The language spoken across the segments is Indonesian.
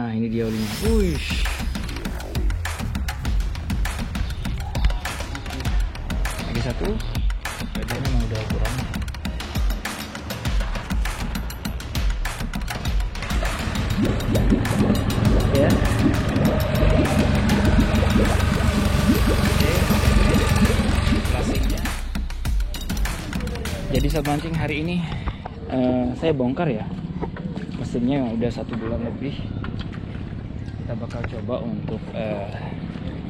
Nah, ini dia olinya. Wih. Lagi satu. Bagiannya memang udah kurang. Oke ya. Plastiknya. Jadi sobat mancing, hari ini saya bongkar ya mesinnya yang udah 1 bulan lebih. Kita bakal coba untuk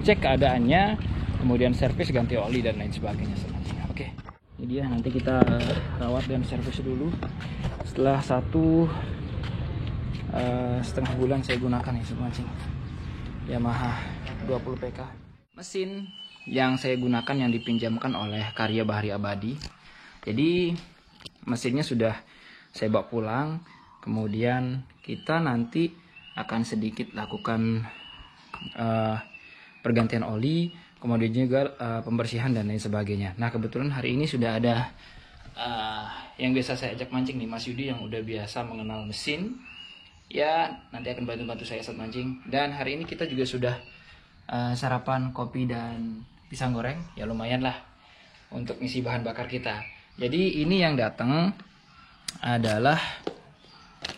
cek keadaannya, kemudian servis, ganti oli dan lain sebagainya sobat mancing. Oke, ini dia, nanti kita rawat dan servis dulu. Setelah 1,5 bulan saya gunakan ya sobat mancing, Yamaha 20 PK. Mesin yang saya gunakan yang dipinjamkan oleh Karya Bahari Abadi. Jadi mesinnya sudah saya bawa pulang. Kemudian kita nanti akan sedikit lakukan pergantian oli, kemudian juga pembersihan dan lain sebagainya. Nah, kebetulan hari ini sudah ada yang biasa saya ajak mancing nih, Mas Yudi, yang udah biasa mengenal mesin. Ya, nanti akan bantu-bantu saya saat mancing. Dan hari ini kita juga sudah sarapan kopi dan pisang goreng. Ya lumayan lah untuk ngisi bahan bakar kita. Jadi ini yang datang adalah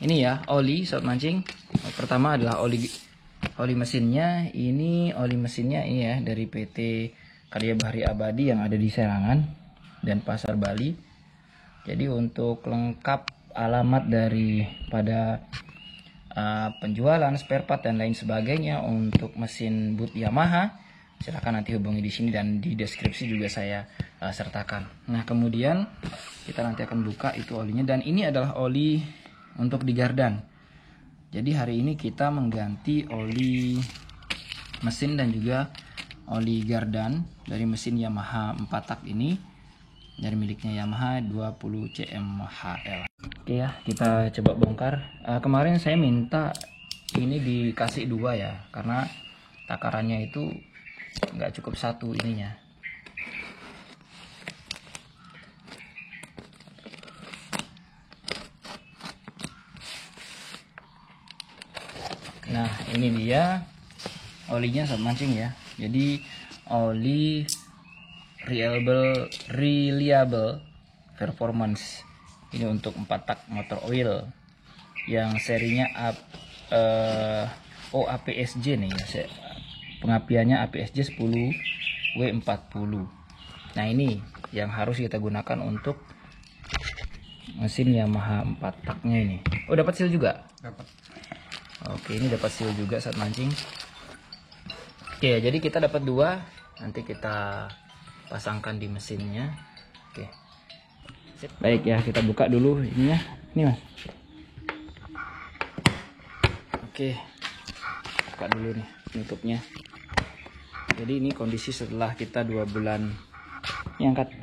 ini ya, oli sobat mancing. Pertama adalah oli mesinnya. Ini oli mesinnya ini ya, dari PT Karya Bahari Abadi yang ada di Serangan dan Pasar Bali. Jadi untuk lengkap alamat daripada penjualan spare part dan lain sebagainya untuk mesin boot Yamaha, silahkan nanti hubungi di sini dan di deskripsi juga saya sertakan. Nah, kemudian kita nanti akan buka itu olinya, dan ini adalah oli untuk di gardan. Jadi hari ini kita mengganti oli mesin dan juga oli gardan dari mesin Yamaha 4 tak ini, dari miliknya Yamaha 20 CMHL. Oke ya, kita coba bongkar. Kemarin saya minta ini dikasih 2 ya, karena takarannya itu nggak cukup 1 ininya. Nah, ini dia olinya sobat mancing ya. Jadi oli reliable performance. Ini untuk 4 tak motor oil yang serinya APSJ nih ya. Pengapiannya APSJ 10 W40. Nah, ini yang harus kita gunakan untuk mesin Yamaha 4 taknya ini. Oh, dapat seal juga? Dapat. Oke, ini dapat seal juga saat mancing. Oke, jadi kita dapat 2. Nanti kita pasangkan di mesinnya. Oke. Sip. Baik ya, kita buka dulu ininya. Ini Mas. Oke. Buka dulu nih penutupnya. Jadi ini kondisi setelah kita 2 bulan ini angkat.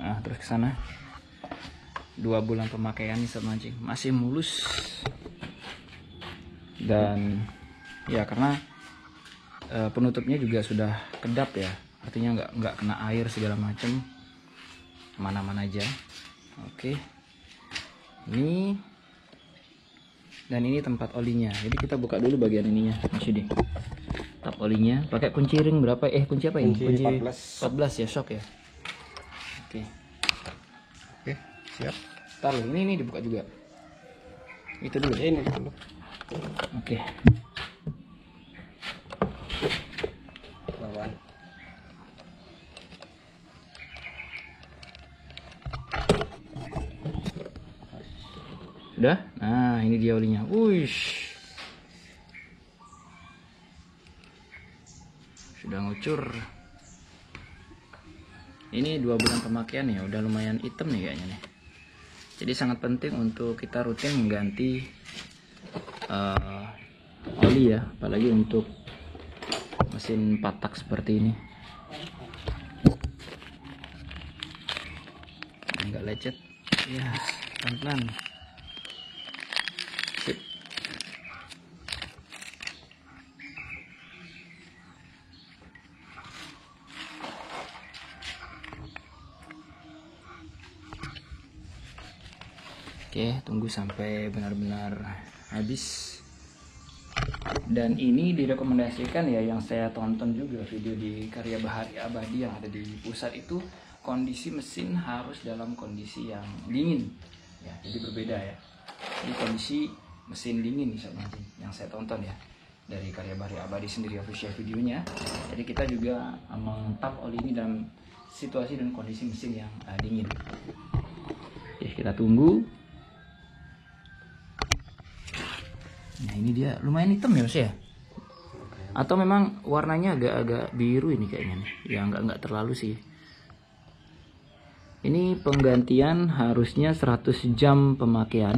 Nah, terus ke sana. 2 bulan pemakaian nih sobat mancing, masih mulus. Dan ya karena penutupnya juga sudah kedap ya, artinya nggak kena air segala macam, mana-mana aja. Oke, ini dan ini tempat olinya. Jadi kita buka dulu bagian ininya, Mas Yudi. Tap olinya pakai kunci ring berapa? Kunci apa ini? Kunci 14 ya, shock ya. Oke, siap. Taruh ini dibuka juga. Itu dulu. Ini dulu. Oke. Lawan. Sudah? Nah, ini dia olinya. Wush. Sudah ngucur. Ini 2 bulan pemakaian ya, udah lumayan hitam nih kayaknya nih. Jadi sangat penting untuk kita rutin mengganti oli ya, apalagi untuk mesin 4 tak seperti ini. Enggak lecet ya, pelan-pelan. Sip. Oke, tunggu sampai benar-benar habis. Dan ini direkomendasikan ya, yang saya tonton juga video di Karya Bahari Abadi yang ada di pusat itu, kondisi mesin harus dalam kondisi yang dingin ya, jadi berbeda ya. Ini kondisi mesin dingin nih sobat mancing yang saya tonton ya dari Karya Bahari Abadi sendiri official videonya. Jadi kita juga mengtap oli ini dalam situasi dan kondisi mesin yang dingin. Oke, kita tunggu. Nah ini dia lumayan hitam ya Mas ya? Atau memang warnanya agak-agak biru ini kayaknya nih? Ya nggak terlalu sih. Ini penggantian harusnya 100 jam pemakaian.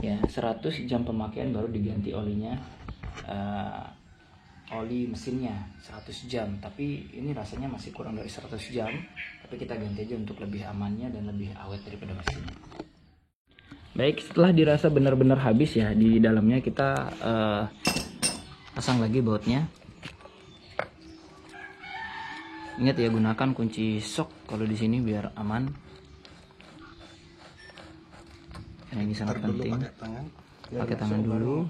Ya 100 jam pemakaian baru diganti olinya. Oli mesinnya 100 jam. Tapi ini rasanya masih kurang dari 100 jam. Tapi kita ganti aja untuk lebih amannya dan lebih awet daripada mesin. Baik, setelah dirasa benar-benar habis ya di dalamnya, kita pasang lagi bautnya. Ingat ya, gunakan kunci sok kalau di sini biar aman. Nah, ini sangat penting. Pakai tangan dulu.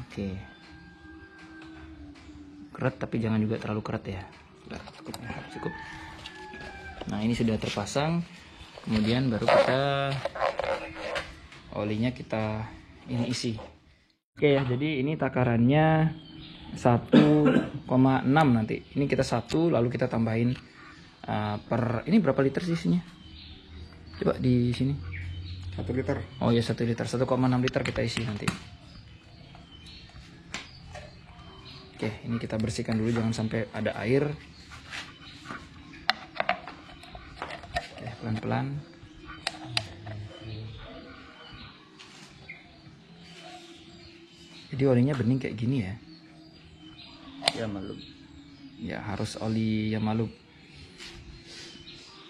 Oke. Kerat tapi jangan juga terlalu kerat ya. Cukup. Nah, ini sudah terpasang. Kemudian baru kita olinya kita ini isi. Oke ya, jadi ini takarannya 1,6 nanti. Ini kita 1, lalu kita tambahin per ini berapa liter sih isinya? Coba di sini. 1 liter. Oh ya 1 liter, 1,6 liter kita isi nanti. Oke, ini kita bersihkan dulu jangan sampai ada air. Pelan-pelan. Jadi olinya bening kayak gini ya. Ya malu. Ya harus oli yang malu.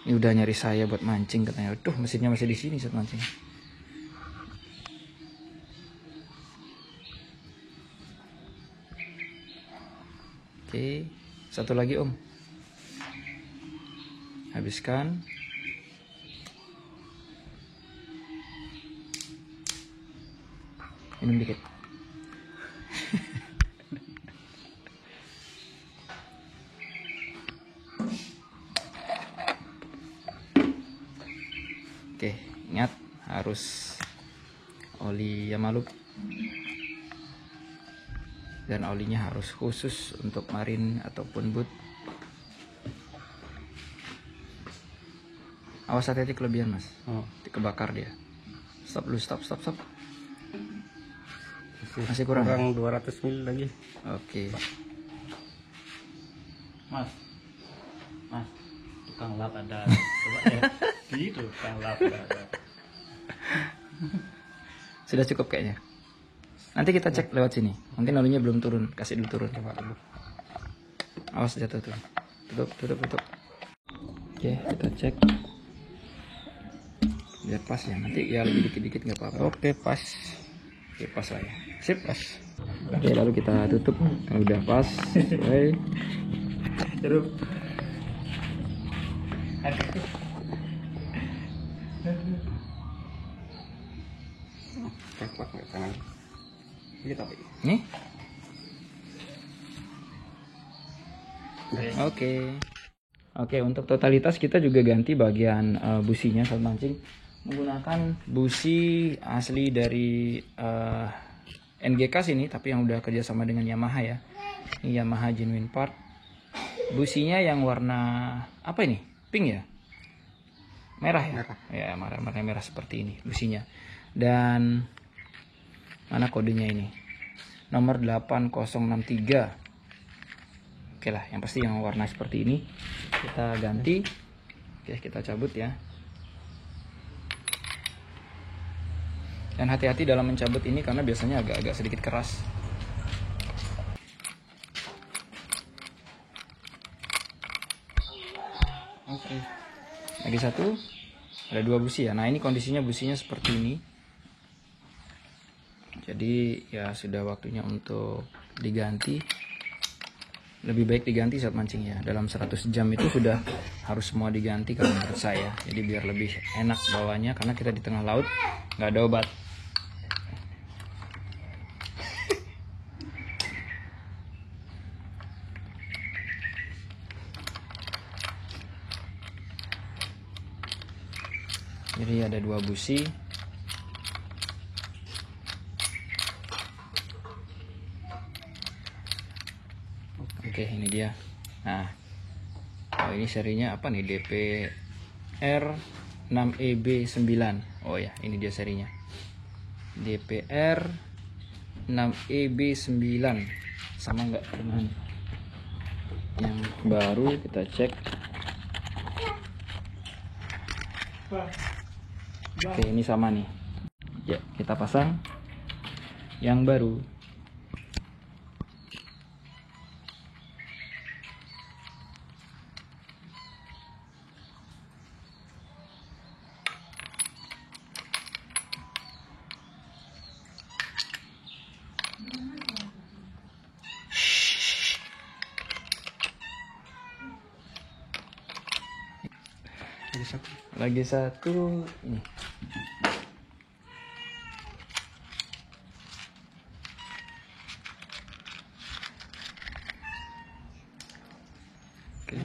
Ini udah nyari saya buat mancing katanya. Tuh mesinnya masih di sini saat mancing. Oke, satu lagi Om. Habiskan. Minum dikit. Oke, ingat harus oli Yamaluk dan olinya harus khusus untuk marin ataupun boot. Awas hati-hati kelebihan Mas. Kebakar dia. Stop dulu, stop. Masih kurang 200 ml lagi. Oke. Mas, tukang lap ada. Coba ya. Gitu, tukang lap ada. Sudah cukup kayaknya. Nanti kita cek lewat sini. Mungkin olinya belum turun, kasih dulu turun. Coba dulu. Awas jatuh tuh. Tutup. Oke, kita cek. Biar pas ya. Nanti ya lebih dikit-dikit nggak apa-apa. Oke, pas. Oke, pas lah ya. Sip, Pas. Oke, lalu kita tutup. Kalau udah pas, sesuai. Jeruk. Kuat nggak tangan? Ini tapi. Nih. Oke, untuk totalitas kita juga ganti bagian businya saat mancing menggunakan busi asli dari NGK sini, tapi yang udah kerjasama dengan Yamaha ya. Ini Yamaha genuine part. Businya yang warna apa ini? Pink ya? Merah ya? Ya, merah seperti ini businya. Dan mana kodenya ini? Nomor 8063. Oke lah, yang pasti yang warna seperti ini kita ganti. Oke, kita cabut ya. Dan hati-hati dalam mencabut ini karena biasanya agak-agak sedikit keras. Oke. Lagi satu. Ada 2 busi ya. Nah, ini kondisinya businya seperti ini. Jadi ya sudah waktunya untuk diganti. Lebih baik diganti saat mancing ya. Dalam 100 jam itu sudah harus semua diganti kalau menurut saya. Jadi biar lebih enak bawanya karena kita di tengah laut nggak ada obat. sini ada 2 busi. Oke, ini dia. Nah, oh ini serinya apa nih? DPR 6EB9. Oh ya, ini dia serinya. DPR 6EB9. Sama nggak dengan yang baru? Kita cek. Oke, ini sama nih. Ya, kita pasang yang baru. Lagi satu ini. Oke.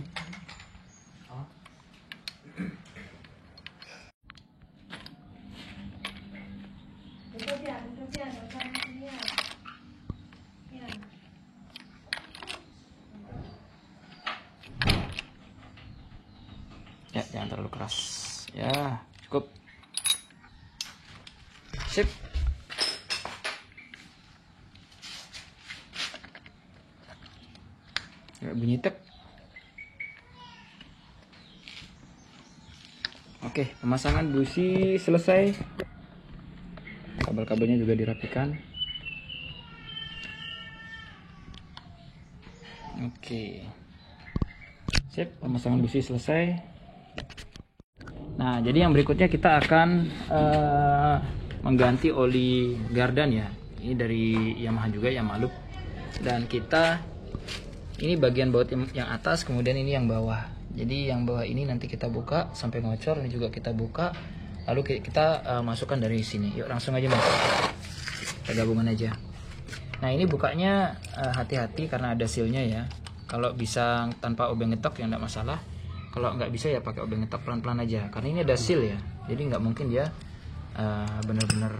Ya, jangan terlalu keras. Ya, cukup. Sip. Ya, bunyi tep. Oke, pemasangan busi selesai. Kabel-kabelnya juga dirapikan. Oke. Sip, pemasangan busi selesai. Nah, jadi yang berikutnya kita akan mengganti oli gardan ya. Ini dari Yamaha juga, Yamaha Loop. Dan kita ini bagian baut yang atas, kemudian ini yang bawah. Jadi yang bawah ini nanti kita buka sampai ngocor, ini juga kita buka. Lalu kita masukkan dari sini. Yuk langsung aja Mas. Kita gabungan aja. Nah, ini bukanya hati-hati karena ada sealnya ya. Kalau bisa tanpa obeng ngetok ya enggak masalah. Kalau nggak bisa ya pakai obeng ngetok pelan-pelan aja, karena ini ada seal ya, jadi nggak mungkin dia bener-bener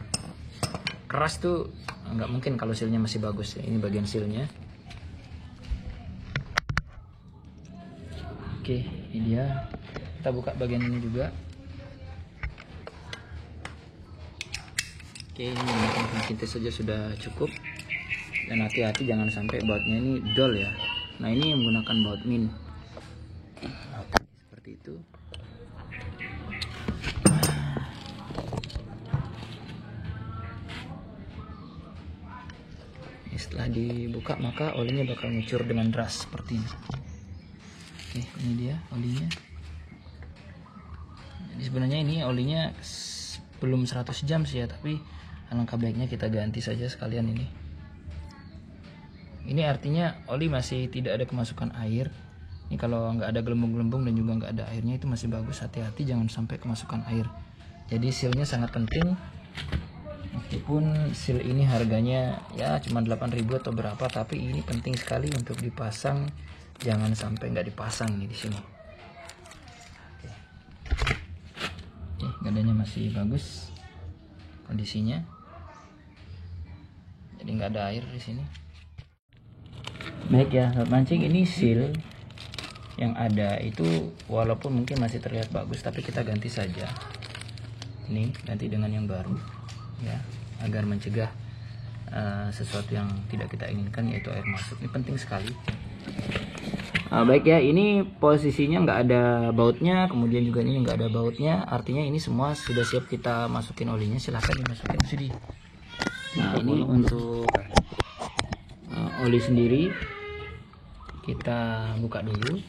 keras tuh, nggak mungkin kalau sealnya masih bagus ya. Ini bagian sealnya. Oke, ini dia. Kita buka bagian ini juga. Oke, ini mungkin kintis saja sudah cukup. Dan hati-hati jangan sampai bautnya ini dol ya. Nah, ini menggunakan baut min. Itu setelah dibuka maka olinya bakal ngucur dengan deras seperti ini. Oke, ini dia olinya. Jadi sebenarnya ini olinya belum 100 jam sih ya, tapi alangkah baiknya kita ganti saja sekalian ini. Ini artinya oli masih tidak ada kemasukan air. Ini kalau nggak ada gelembung-gelembung dan juga nggak ada airnya itu masih bagus. Hati-hati jangan sampai kemasukan air. Jadi sealnya sangat penting. Meskipun seal ini harganya ya cuma 8.000 atau berapa, tapi ini penting sekali untuk dipasang. Jangan sampai nggak dipasang nih di sini. Oke, gadanya masih bagus kondisinya. Jadi nggak ada air di sini. Baik ya, sobat mancing, ini seal yang ada itu walaupun mungkin masih terlihat bagus, tapi kita ganti saja. Ini ganti dengan yang baru ya, agar mencegah sesuatu yang tidak kita inginkan, yaitu air masuk. Ini penting sekali. Baik ya, ini posisinya nggak ada bautnya, kemudian juga ini nggak ada bautnya, artinya ini semua sudah siap kita masukin olinya. Silahkan dimasukin sini. Nah, ini untuk oli sendiri kita buka dulu.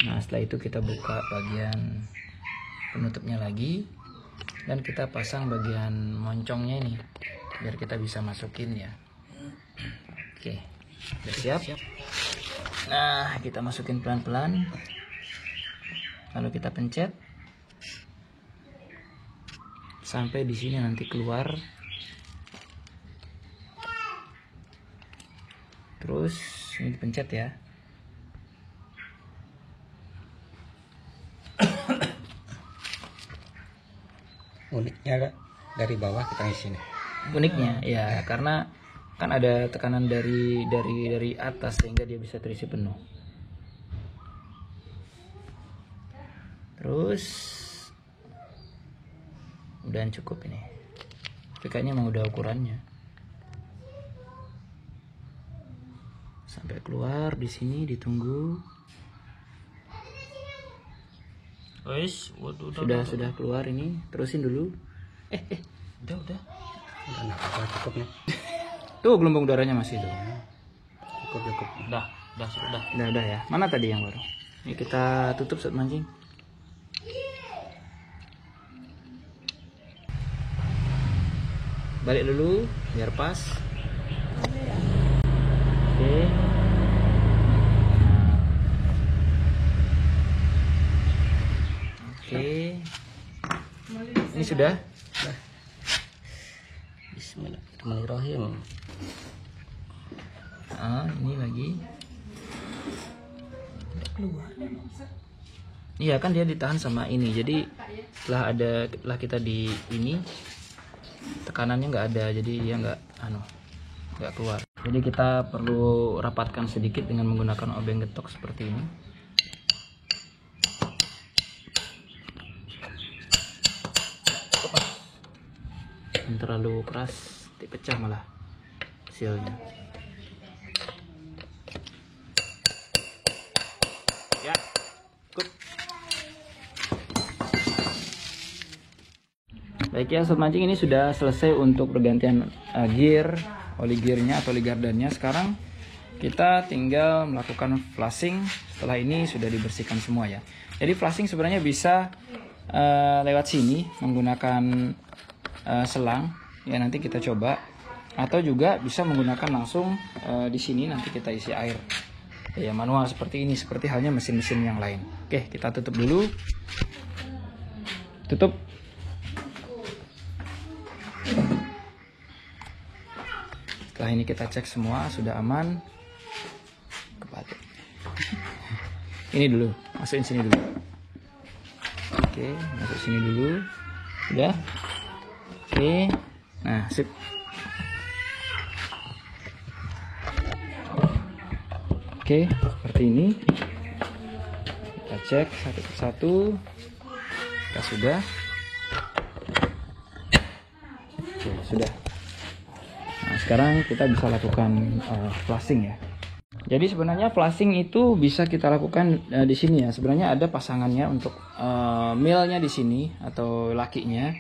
Nah, setelah itu kita buka bagian penutupnya lagi dan kita pasang bagian moncongnya ini biar kita bisa masukin ya. Oke, sudah siap. Nah, kita masukin pelan-pelan, lalu kita pencet sampai di sini nanti keluar. Terus ini dipencet ya. Uniknya dari bawah kita ngisi nih. Uniknya ya karena kan ada tekanan dari atas sehingga dia bisa terisi penuh. Terus udah cukup ini. Tapi kayaknya emang udah ukurannya. Sampai keluar di sini ditunggu. Guys, waduh, Sudah keluar ini. Terusin dulu. udah. Udah apa cukup nih. Tuh gelombang udaranya masih tuh. Cukup. Udah. Udah ya. Mana tadi yang baru? Ini kita tutup saat mancing. Balik dulu biar pas. Oke. Oke. Ini sudah. Bismillahirrahmanirrahim. Ini lagi. Iya kan dia ditahan sama ini. Jadi setelah kita di ini tekanannya nggak ada, jadi dia nggak keluar. Jadi kita perlu rapatkan sedikit dengan menggunakan obeng getok seperti ini. Yang terlalu keras dipecah malah hasilnya. Ya, cukup. Baik ya, sobat mancing, ini sudah selesai untuk pergantian gear, oli gearnya atau oli gardannya. Sekarang kita tinggal melakukan flushing. Setelah ini sudah dibersihkan semua ya. Jadi flushing sebenarnya bisa lewat sini menggunakan selang. Ya nanti kita coba. Atau juga bisa menggunakan langsung di sini nanti kita isi air. Ya manual seperti ini, seperti halnya mesin-mesin yang lain. Oke, kita tutup dulu. Tutup. Setelah ini kita cek semua sudah aman. Kebalik. Ini dulu, masukin sini dulu. Oke, masuk sini dulu. Sudah. Oke. Nah, sip. Oke, seperti ini. Kita cek satu persatu. Kita sudah. Oke, sudah. Nah, sekarang kita bisa lakukan flushing ya. Jadi sebenarnya flushing itu bisa kita lakukan di sini ya. Sebenarnya ada pasangannya untuk male-nya di sini atau lakinya.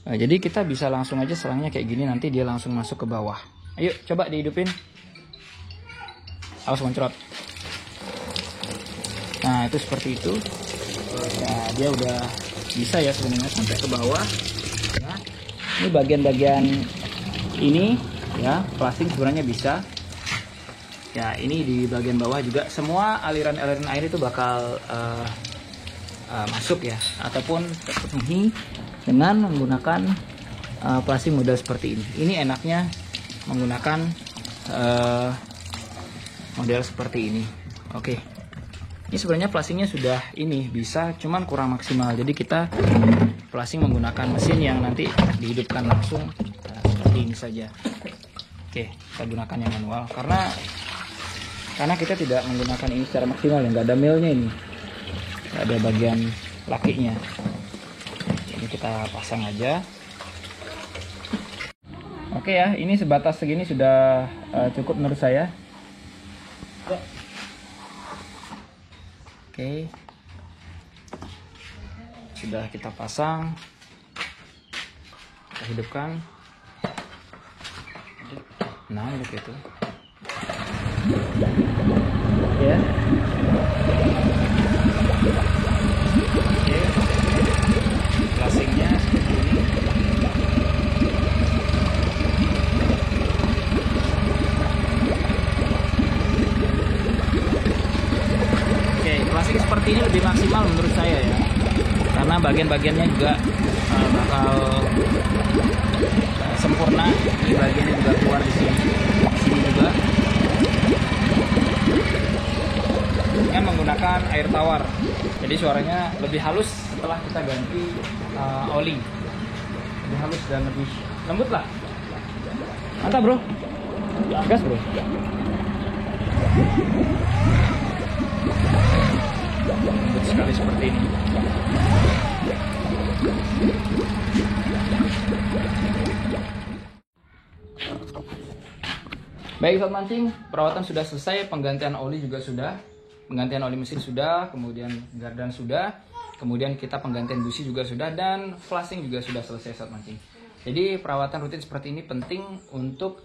Jadi kita bisa langsung aja selangnya kayak gini, nanti dia langsung masuk ke bawah. Ayo coba dihidupin. Awas moncrot. Nah itu seperti itu. Nah, dia udah bisa ya sebenarnya sampai ke bawah. Nah, ini bagian-bagian ini ya flushing sebenarnya bisa. Ya ini di bagian bawah juga semua aliran-aliran air itu bakal masuk ya, ataupun terpenuhi dengan menggunakan flushing model seperti ini. Ini enaknya menggunakan model seperti ini. Oke. Ini sebenarnya flushingnya sudah ini bisa, cuman kurang maksimal. Jadi kita flushing menggunakan mesin yang nanti dihidupkan langsung seperti ini saja. Oke, kita gunakan yang manual karena kita tidak menggunakan ini secara maksimal ya, nggak ada mil-nya ini, nggak ada bagian lakinya. Jadi kita pasang aja. Oke ya, ini sebatas segini sudah cukup menurut saya. Oke, sudah kita pasang, kita hidupkan. Nah, begitu. Ya. Oke, flushingnya seperti ini. Flushing seperti ini lebih maksimal menurut saya ya, karena bagian-bagiannya juga bakal sempurna. Ini bagiannya juga keluar di sini juga. Dengan menggunakan air tawar, jadi suaranya lebih halus setelah kita ganti oli. lebih halus dan lebih lembut lah. Mantap bro, gas bro. Lembut sekali seperti ini. Baik sobat mancing, perawatan sudah selesai, penggantian oli juga sudah, penggantian oli mesin sudah, kemudian gardan sudah, kemudian kita penggantian busi juga sudah, dan flashing juga sudah selesai sobat mancing. Jadi perawatan rutin seperti ini penting untuk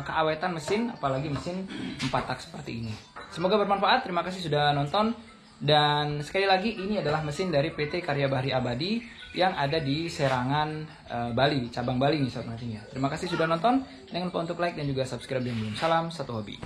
keawetan mesin, apalagi mesin 4 tak seperti ini. Semoga bermanfaat, terima kasih sudah nonton. Dan sekali lagi ini adalah mesin dari PT Karya Bahri Abadi yang ada di Serangan, Bali, cabang Bali nih sobat mancing ya. Terima kasih sudah nonton, jangan lupa untuk like dan juga subscribe yang belum. Salam satu hobi.